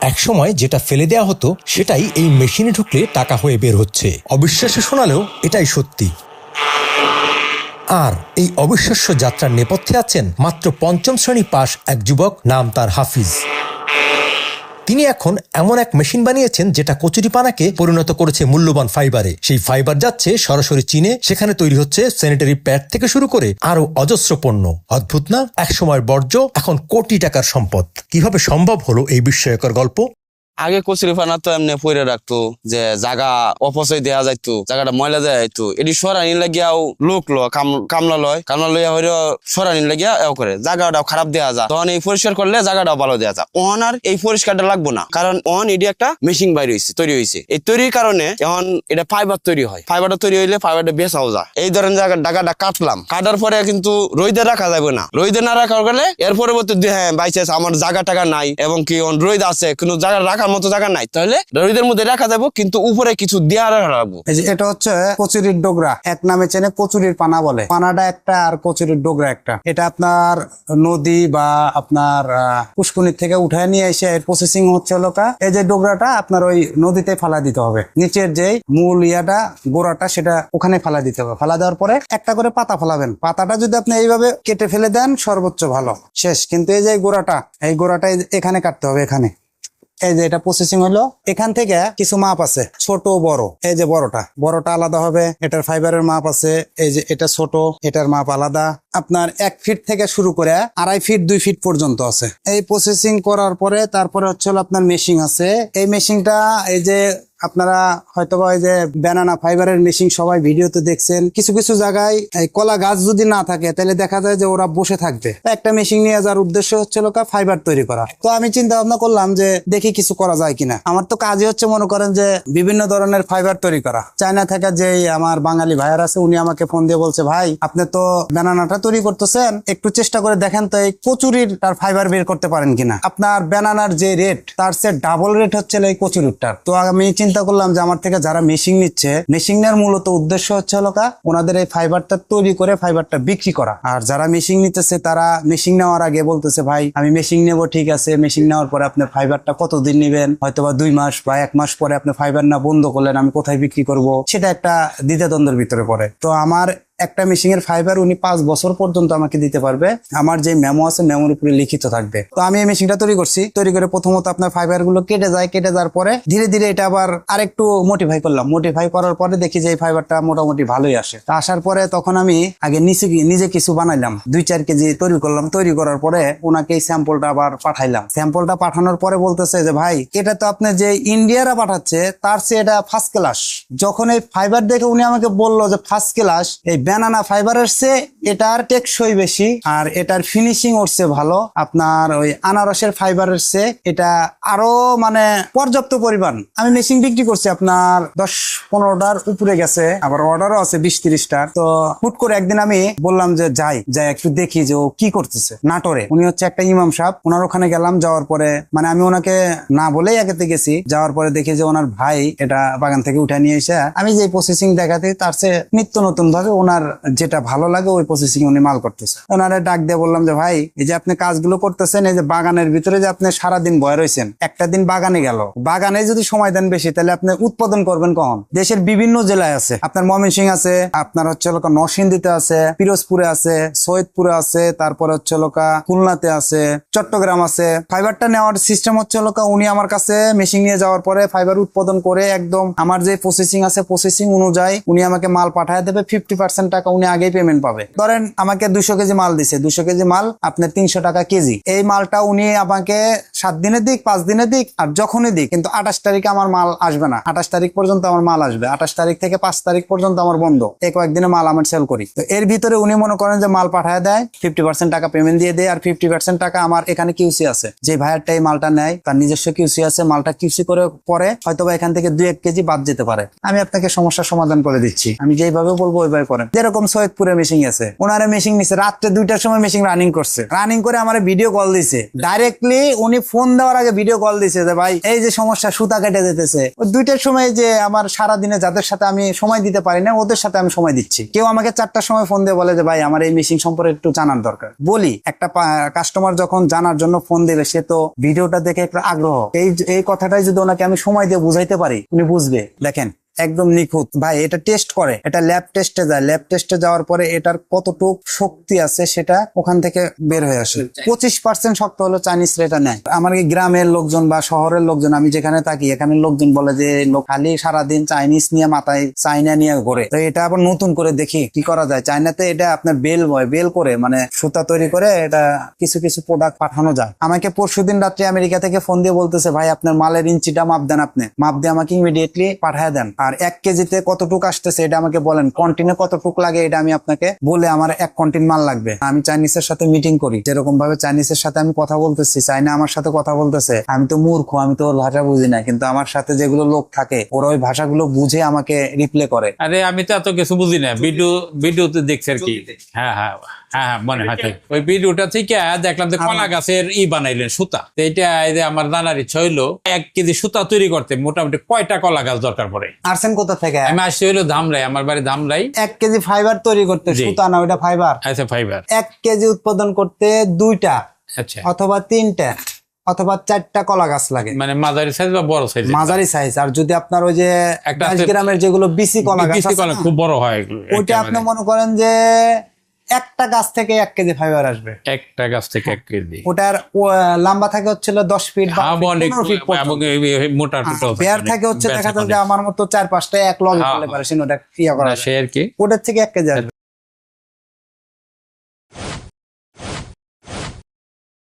একসময় যেটা ফেলে দেওয়া হতো সেটাই এই মেশিনে ঢুকলে টাকা হয়ে বের হচ্ছে। অবিশ্বাস্য শোনালেও এটাই সত্যি। আর এই অবিশ্বাস্য যাত্রার নেপথ্যে আছেন মাত্র ৫ম শ্রেণী পাশ এক যুবক, নাম তার হাফিজ। তিনি এখন এমন এক মেশিন বানিয়েছেন যেটা কচুরিপানাকে পরিণত করেছে মূল্যবান ফাইবারে। সেই ফাইবার যাচ্ছে সরাসরি চীনে, সেখানে তৈরি হচ্ছে স্যানিটারি প্যাড থেকে শুরু করে আরো অজস্র পণ্য। অদ্ভুত না? একসময় বর্জ্য এখন কোটি টাকার সম্পদ। কিভাবে সম্ভব হলো এই বিস্ময়কর গল্প? আগে কচুরিপানা তো এমনি পরে রাখতো, যে জায়গা অপচয় দেওয়া যাইতো, জায়গাটা ময়লা দেওয়া যাইতো। এটি সরানি লাগিয়াও লোক কামলা লইয়া হইলে সরানি লাগিয়া এও করে জায়গাটাও খারাপ দেওয়া যায়। তখন এই পরিষ্কার করলে জায়গাটাও ভালো দেওয়া যায়। অন আর এই পরিষ্কারটা লাগবো না, কারণ অন এটি একটা মেশিন তৈরি হয়েছে। এই তৈরির কারণে এখন এটা ফাইবার তৈরি হয়। ফাইবারটা তৈরি হইলে ফাইবারটা বেচাও যায়। এই ধরেন জায়গাটা কাটলাম, কাটার পরে কিন্তু রোদে রাখা যাবে না। রোদে না রাখার গেলে এর পরবর্তী হ্যাঁ বাইচান্স আমার জায়গা টাকা নাই এবং কি রোদ আছে কিন্তু জায়গা রাখার মতো জায়গা নাই, তাহলে রোদের মধ্যে রাখা যাবো, কিন্তু উপরে কিছু দেওয়া রাখবো। এটা হচ্ছে কচুরির ডোগরা, এক নামে চেনে কচুরির পানা বলে। পানাটা একটা আর কচুরির ডোগরা একটা। এটা আপনার নদী বা আপনার পুষ্কুনির থেকে উঠায় নিয়ে এসে প্রসেসিং হচ্ছে লোকা। এই যে ডোগরাটা আপনার ওই নদীতে ফালা দিতে হবে। নিচের যে মূল গোড়াটা সেটা ওখানে ফালা দিতে হবে। ফালা দেওয়ার পরে একটা করে পাতা ফেলাবেন। পাতাটা যদি আপনি এইভাবে কেটে ফেলে দেন সর্বোচ্চ ভালো, শেষ। কিন্তু এই যে এই গোড়াটা এখানে কাটতে হবে। এখানে এই যে এটা প্রসেসিং হলো, এখান থেকে কিছু মাপ আছে, ছোট বড়। এই যে বড়টা আলাদা হবে, এটার ফাইবারের মাপ আছে। এই যে এটা ছোট, এটার মাপ আলাদা। আপনার 1 ফিট থেকে শুরু করে 2.5 ফিট 2 ফিট পর্যন্ত আছে। এই প্রসেসিং করার পরে তারপরে হচ্ছে আপনার মেশিন আছে। এই মেশিনটা এই যে আপনারা হয়তোবা এই যে ব্যানানা ফাইবারের মেশিন সবাই ভিডিওতে দেখছেন। কিছু কিছু জায়গায় এই কলা গাছ যদি না থাকে তাহলে দেখা যায় যে ওরা বসে থাকবে। একটা মেশিন নিয়ে যাওয়ার উদ্দেশ্য হচ্ছে ফাইবার তৈরি করা। তো আমি চিন্তা ভাবনা করলাম যে দেখি কিছু করা যায় কিনা। আমার তো কাজই হচ্ছে মনে করেন যে বিভিন্ন ধরনের ফাইবার তৈরি করা। চায়না থেকে যে আমার বাঙালি ভাইয়ার আছে, উনি আমাকে ফোন দিয়ে বলছে, ভাই আপনি তো ব্যানানাটা তৈরি করতেছেন, একটু চেষ্টা করে দেখেন তো এই কচুরির তার ফাইবার বের করতে পারেন কিনা। আপনার ব্যানানার যে রেট তার চেয়ে ডাবল রেট হচ্ছে এই কচুরিটার। তো আমি চিন্তা করলাম যে আমার থেকে যারা মেশিন নিচ্ছে, মেশিনের মূলত উদ্দেশ্য হচ্ছে ওনাদের এই ফাইবারটা তৈরি করে ফাইবারটা বিক্রি করা। আর যারা মেশিন নিতেছে তারা মেশিন নেওয়ার আগে বলতেছে, ভাই আমি মেশিন নেবো, ঠিক আছে। মেশিন নেওয়ার পরে আপনার ফাইবারটা কতদিন নেবেন, হয়তোবা 2 মাস বা 1 মাস পরে আপনি ফাইবার না বন্ধ করলেন, আমি কোথায় বিক্রি করব, সেটা একটা দ্বিধাদ্বন্দ্বের ভিতরে পড়ে। তো আমার একটা মেশিনের ফাইবার উনি 5 বছর পর্যন্ত আমাকে দিতে পারবে। আমার যে মেমো আছে মেমোর উপরে লিখিত থাকবে। তো আমি এই মেশিনটা তৈরি করছি। তৈরি করে প্রথমত আপনার ফাইবার গুলো কেটে যাওয়ার পরে ধীরে ধীরে এটা আবার আরেকটু মডিফাই করলাম। মডিফাই করার পরে দেখি যে এই ফাইবারটা মোটামুটি ভালোই আসে। আসার পরে তখন আমি আগে নিজে কিছু বানাইলাম, 2-4 কেজি তৈরি করলাম। তৈরি করার পরে ওনাকে এই স্যাম্পলটা আবার পাঠাইলাম। স্যাম্পলটা পাঠানোর পরে বলতেছে যে, ভাই এটা তো আপনি যে ইন্ডিয়ারা পাঠাচ্ছে তার চেয়ে এটা ফার্স্ট ক্লাস। যখন এই ফাইবার দেখে উনি আমাকে বললো যে ফার্স্ট ক্লাস, এই ব্যানানা ফাইবারের চেয়ে এটার টেকসই বেশি আর এটার ফিনিশিং ওরছে ভালো। আপনার ওই আনারসের ফাইবারের চেয়ে এটা আরো মানে পর্যাপ্ত পরিমাণ। আমি মেশিন বিক্রি করছি আপনার 10-15টার উপরে গেছে, আবার অর্ডারও আছে 20-30টার। তো হুট করে একদিন আমি বললাম যে যাই একটু দেখি যে ও কি করতেছে। নাটোরে উনি হচ্ছে একটা ইমাম সাহেব, ওনার ওখানে গেলাম। যাওয়ার পরে মানে আমি ওনাকে না বলেই আগেতে গেছি। যাওয়ার পরে দেখি যে ওনার ভাই এটা বাগান থেকে উঠে নিয়ে এসে আমি যে প্রসেসিং দেখাতে তার চেয়ে নিত্য নতুন ভাবে ওনার যেটা ভালো লাগে ওই প্রসেসিং উনি মাল করতেছে। ওনারে ডাক দিয়ে বললাম যে, ভাই এই যে আপনি কাজগুলো করতেছেন, এই যে বাগানের ভিতরে যে আপনি সারাদিন বয়ে রয়েছেন, একটা দিন বাগানে গেল, বাগানে যদি সময় দেন বেশি তাহলে আপনি উৎপাদন করবেন কখন। দেশের বিভিন্ন জেলায় আছে, আপনার ময়মনসিংহ আছে, আপনার হচ্ছে নরসিংদীতে আছে, পিরোজপুরে আছে, সৈয়দপুরে আছে, তারপর হচ্ছে খুলনাতে আছে, চট্টগ্রাম আছে। ফাইবারটা নেওয়ার সিস্টেম হচ্ছে উনি আমার কাছে মেশিন নিয়ে যাওয়ার পরে ফাইবার উৎপাদন করে একদম আমার যে প্রসেসিং আছে প্রসেসিং অনুযায়ী উনি আমাকে মাল পাঠায় দেবে। 50% টাকা উনি আগেই পেমেন্ট পাবে। ধরেন আমাকে 200 কেজি মাল দিছে, 200 কেজি মাল আপনার 300 টাকা কেজি। এই মালটা উনি আমাকে 7 দিনের দিক 5 দিনের দিক আর যখনই দিক, কিন্তু 28 তারিখে আমার মাল আসবে না। 28 তারিখ পর্যন্ত আমার মাল আসবে। 28 তারিখ থেকে 5 তারিখ পর্যন্ত আমার বন্ধ। এই কয়েকদিনে মাল আমার সেল করি। তো এর ভিতরে উনি মনে করেন যে মাল পাঠায় দেয়, 50% টাকা পেমেন্ট দিয়ে দেয় আর 50% টাকা আমার এখানে কিউসি আছে। যে ভাইয়ারটা এই মালটা নেয় তার নিজস্ব কিউসি আছে, মালটা কিউসি করে পরে হয়তোবা এখান থেকে 2-1 কেজি বাদ যেতে পারে। আমি আপনাকে সমস্যার সমাধান করে দিচ্ছি। আমি যেভাবে বলবো ওইভাবে করেন। যেরকম সৈয়দপুরে মেশিন আছে, ওনারা মেশিন নিচ্ছে রাত্রে 2টার সময় মেশিন রানিং করছে। রানিং করে আমার ভিডিও কল দিছে। ডাইরেক্টলি উনি ফোন দেওয়ার আগে ভিডিও কল দিছে যে ভাই এই যে সমস্যা, সুতা কেটে যেতেছে। ওই 2টার সময় যে আমার সারাদিনে যাদের সাথে আমি সময় দিতে পারি না ওদের সাথে আমি সময় দিচ্ছি। কেউ আমাকে 4টার সময় ফোন দিয়ে বলে যে ভাই আমার এই মেশিন সম্পর্কে একটু জানার দরকার। বলি একটা কাস্টমার যখন জানার জন্য ফোন দেবে সে তো ভিডিওটা দেখে একটু আগ্রহ, এই কথাটাই যদি ওনাকে আমি সময় দিয়ে বুঝাইতে পারি উনি বুঝবে। দেখেন একদম নিখুঁত ভাই, এটা টেস্ট করে, এটা ল্যাব টেস্টে যায়, ল্যাব টেস্টে যাওয়ার পরে এটার কতটুক শক্তি আছে সেটা ওখান থেকে বের হয়ে আসে। 25% শক্ত হলো চাইনিজ এটা নেয়। আমার কি গ্রামের লোকজন বা শহরের লোকজন, আমি যেখানে থাকি এখানের লোকজন বলে যে লোক খালি সারাদিন চাইনিজ নিয়ে মাথায় চাইনা নিয়ে ঘোরে। তো এটা আবার নতুন করে দেখি কি করা যায়। চাইনাতে এটা আপনার বেল করে মানে সুতা তৈরি করে এটা কিছু কিছু প্রোডাক্ট পাঠানো যায়। আমাকে পরশুদিন রাত্রে আমেরিকা থেকে ফোন দিয়ে বলতেছে ভাই আপনার মালের ইঞ্চিটা মাপ দেন, আপনি মাপ দিয়ে আমাকে ইমিডিয়েটলি পাঠায় দেন। আর 1 কেজিতে কতটুক আসতেছে এটা আমাকে বলেন, কন্টিনে কতটুক লাগে এটা আমি আপনাকে বলে আমার 1 কন্টিন মাল লাগবে। আমি চাইনিজের সাথে মিটিং করি, যেরকম ভাবে চাইনিজের সাথে আমি কথা বলতেছি, চাইনা আমার সাথে কথা বলতেছে। আমি তো মূর্খ, আমি তো ওর ভাষা বুঝি না, কিন্তু আমার সাথে যেগুলো লোক থাকে ওরা ওই ভাষাগুলো বুঝে আমাকে রিপ্লে করে। আরে আমি তো এত কিছু বুঝি না, ভিডিওতে দেখছি আর কি। হ্যাঁ মনে হয় ওই ভিডিওটা থেকে দেখলাম যে কলা গাছের বানাইলেন সুতা। তো এটা এই যে আমার জানার ইচ্ছা হইলো 1 কেজি সুতা তৈরি করতে মোটামুটি কয়টা কলা গাছ দরকার পড়ে? আরছেন কোথা থেকে? আমি আসছি হইলো ধামরাই, আমার বাড়ি ধামরাই। 1 কেজি ফাইবার তৈরি করতে, সুতা না ওটা ফাইবার। আচ্ছা ফাইবার 1 কেজি উৎপাদন করতে 2টা আচ্ছা অথবা 3টা অথবা 4টা কলা গাছ লাগে, মানে মাঝারি সাইজ বা বড় সাইজ? মাঝারি সাইজ। আর যদি আপনার ওই যে 10 গ্রামের যেগুলো বিসি কলা গাছ আছে না, খুব বড় হয় এগুলো, ওইটা আপনি মনে করেন যে একটা গাছ থেকে 1 কেজি ফাইবার আসবে। একটা গাছ থেকে 1 কেজি। ওটার লম্বা থাকে হচ্ছিল 10 ফিট বা 15 ফিট পর্যন্ত। মোটা টোটা পেয়ার থাকে হচ্ছে দেখা যায় যে আমার মতো 4-5টা এক লগে করলে পারে ওটা ক্রিয়া করা যায়। সে আর কি ওটার থেকে 1 কেজি আসবে।